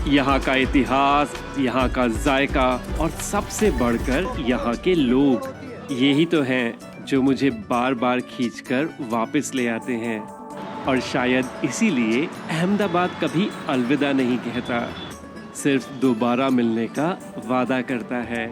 यहाँ का इतिहास, यहाँ का जायका और सबसे बढ़कर यहाँ के लोग, यही तो हैं जो मुझे बार बार खींचकर वापस ले आते हैं। और शायद इसीलिए अहमदाबाद कभी अलविदा नहीं कहता, सिर्फ दोबारा मिलने का वादा करता है।